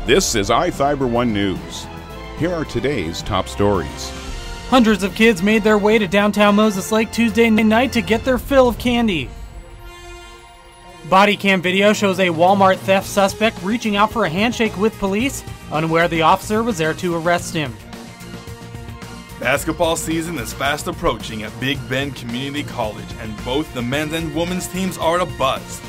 This is iFIBER 1 News. Here are today's top stories. Hundreds of kids made their way to downtown Moses Lake Tuesday night to get their fill of candy. Body cam video shows a Walmart theft suspect reaching out for a handshake with police, unaware the officer was there to arrest him. Basketball season is fast approaching at Big Bend Community College, and both the men's and women's teams are abuzz.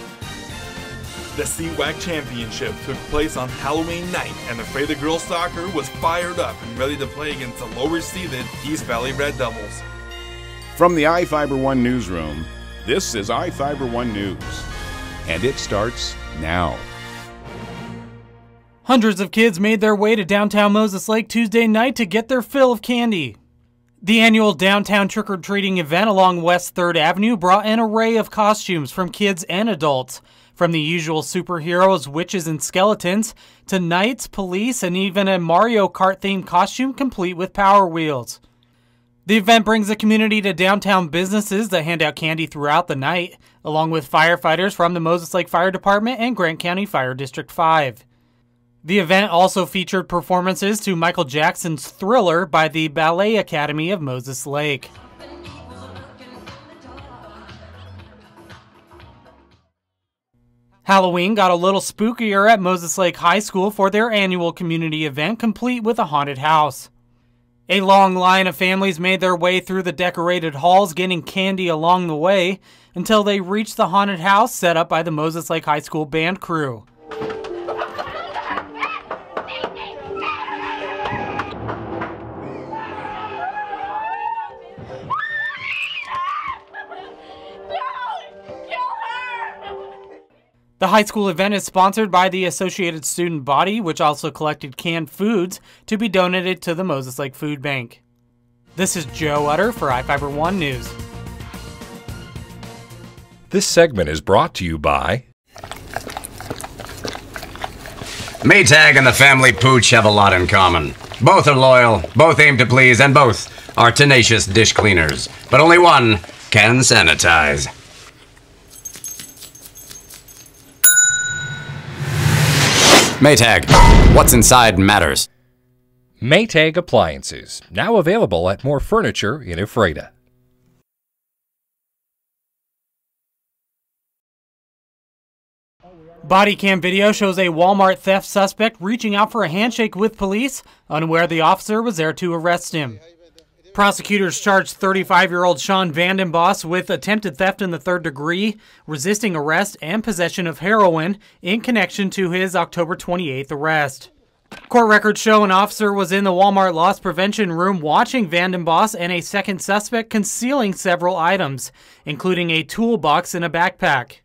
The CWAC Championship took place on Halloween night, and the Freda girls soccer was fired up and ready to play against the lower-seeded East Valley Red Devils. From the iFIBER 1 newsroom, this is iFIBER 1 News, and it starts now. Hundreds of kids made their way to downtown Moses Lake Tuesday night to get their fill of candy. The annual downtown trick-or-treating event along West 3rd Avenue brought an array of costumes from kids and adults, from the usual superheroes, witches, and skeletons, to knights, police, and even a Mario Kart-themed costume complete with Power Wheels. The event brings the community to downtown businesses that hand out candy throughout the night, along with firefighters from the Moses Lake Fire Department and Grant County Fire District 5. The event also featured performances to Michael Jackson's Thriller by the Ballet Academy of Moses Lake. Halloween got a little spookier at Moses Lake High School for their annual community event, complete with a haunted house. A long line of families made their way through the decorated halls, getting candy along the way, until they reached the haunted house set up by the Moses Lake High School band crew. The high school event is sponsored by the Associated Student Body, which also collected canned foods to be donated to the Moses Lake Food Bank. This is Joe Utter for iFIBER 1 News. This segment is brought to you by Maytag and the family Pooch have a lot in common. Both are loyal, both aim to please, and both are tenacious dish cleaners. But only one can sanitize. Maytag, what's inside matters. Maytag Appliances, now available at more furniture in Ephrata. Body cam video shows a Walmart theft suspect reaching out for a handshake with police, unaware the officer was there to arrest him. Prosecutors charged 35-year-old Sean Vandenbos with attempted theft in the third degree, resisting arrest, and possession of heroin in connection to his October 28th arrest. Court records show an officer was in the Walmart loss prevention room watching Vandenbos and a second suspect concealing several items, including a toolbox and a backpack.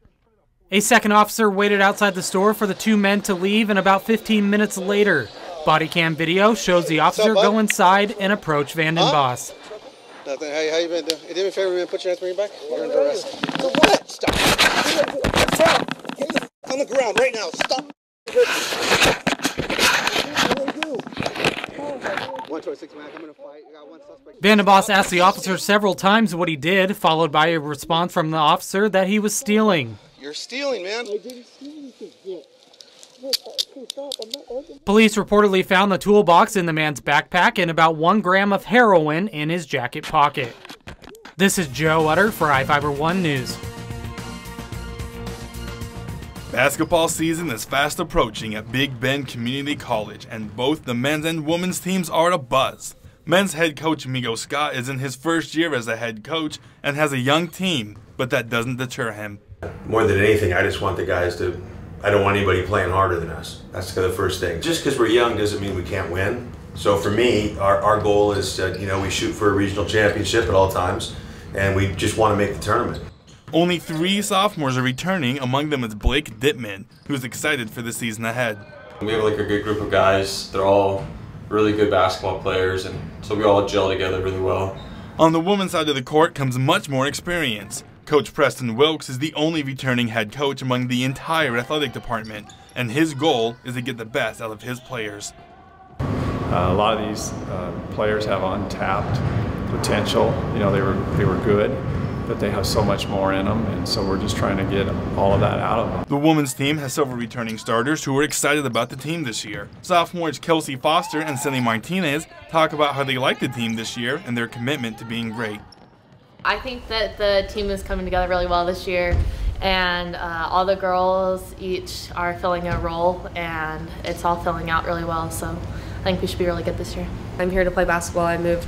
A second officer waited outside the store for the two men to leave, and about 15 minutes later, body cam video shows the officer go inside and approach Vandenbos. Nothing. Hey, how you been doing? Hey, do me a favor, man. Put your hands behind your back. You're under arrest. So what? Stop. Stop. On the ground right now. Stop. 126, man. I'm gonna fight. I got one suspect. Vandenbos asked the officer several times what he did, followed by a response from the officer that he was stealing. You're stealing, man. I didn't steal anything yet. Police reportedly found the toolbox in the man's backpack and about 1 gram of heroin in his jacket pocket. This is Joe Utter for iFIBER 1 News. Basketball season is fast approaching at Big Bend Community College, and both the men's and women's teams are abuzz. Men's head coach Migo Scott is in his first year as a head coach and has a young team, but that doesn't deter him. More than anything, I just want the guys to, I don't want anybody playing harder than us. That's the first thing. Just because we're young doesn't mean we can't win. So for me, our goal is to, we shoot for a regional championship at all times, and we just want to make the tournament. Only 3 sophomores are returning, among them is Blake Dittman, who's excited for the season ahead. We have a good group of guys. They're all really good basketball players, and so we all gel together really well. On the women's side of the court comes much more experience. Coach Preston Wilkes is the only returning head coach among the entire athletic department, and his goal is to get the best out of his players. A lot of these players have untapped potential. They were good, but they have so much more in them, and so we're just trying to get all of that out of them. The women's team has several returning starters who are excited about the team this year. Sophomores Kelsey Foster and Cindy Martinez talk about how they like the team this year and their commitment to being great. I think that the team is coming together really well this year, and all the girls each are filling a role, and it's all filling out really well, so I think we should be really good this year. I'm here to play basketball. I moved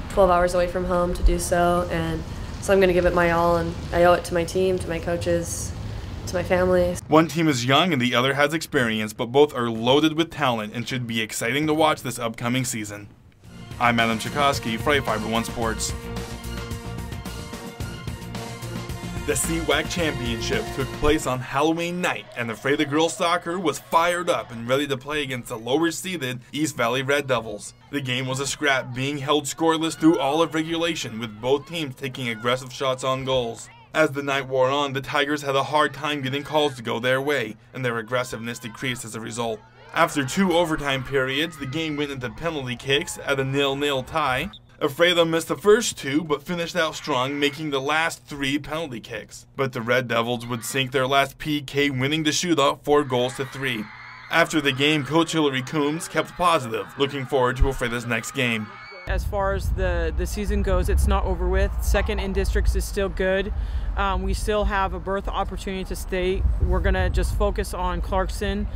12 hours away from home to do so, and so I'm going to give it my all, and I owe it to my team, to my coaches, to my family. One team is young and the other has experience, but both are loaded with talent and should be exciting to watch this upcoming season. I'm Adam Tchaikovsky for iFIBER 1 Sports. The CWAC Championship took place on Halloween night, and the Freda girls soccer was fired up and ready to play against the lower-seeded East Valley Red Devils. The game was a scrap, being held scoreless through all of regulation, with both teams taking aggressive shots on goals. As the night wore on, the Tigers had a hard time getting calls to go their way, and their aggressiveness decreased as a result. After 2 overtime periods, the game went into penalty kicks at a 0-0 tie. Freda missed the first 2, but finished out strong, making the last 3 penalty kicks. But the Red Devils would sink their last PK, winning the shootout 4-3. After the game, Coach Hillary Coombs kept positive, looking forward to Freda's next game. As far as the season goes, it's not over with. Second in districts is still good. We still have a berth opportunity to state. We're going to just focus on Clarkson,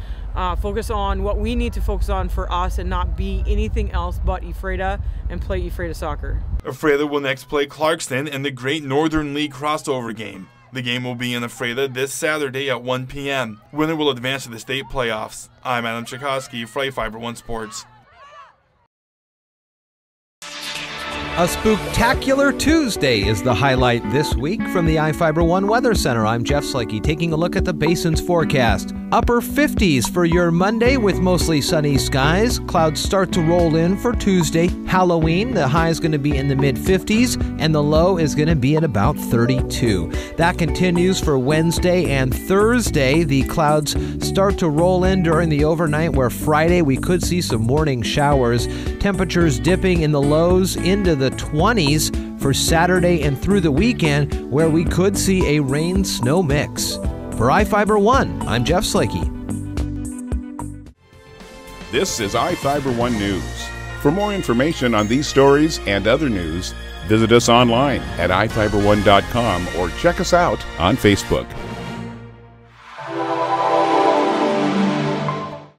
focus on what we need to focus on for us and not be anything else but Ephrata and play Ephrata soccer. Ephrata will next play Clarkston in the Great Northern League crossover game. The game will be in Ephrata this Saturday at 1 p.m. Winner will advance to the state playoffs. I'm Adam Tchaikovsky for iFIBER 1 Sports. A spooktacular Tuesday is the highlight this week from the iFIBER 1 Weather Center. I'm Jeff Slakey taking a look at the basin's forecast. Upper 50s for your Monday with mostly sunny skies. Clouds start to roll in for Tuesday. Halloween, the high is going to be in the mid-50s and the low is going to be at about 32. That continues for Wednesday and Thursday. The clouds start to roll in during the overnight, where Friday we could see some morning showers. Temperatures dipping in the lows into the 20s for Saturday and through the weekend, where we could see a rain-snow mix. For iFIBER 1, I'm Jeff Slakey. This is iFIBER 1 News. For more information on these stories and other news, visit us online at iFiber1.com or check us out on Facebook.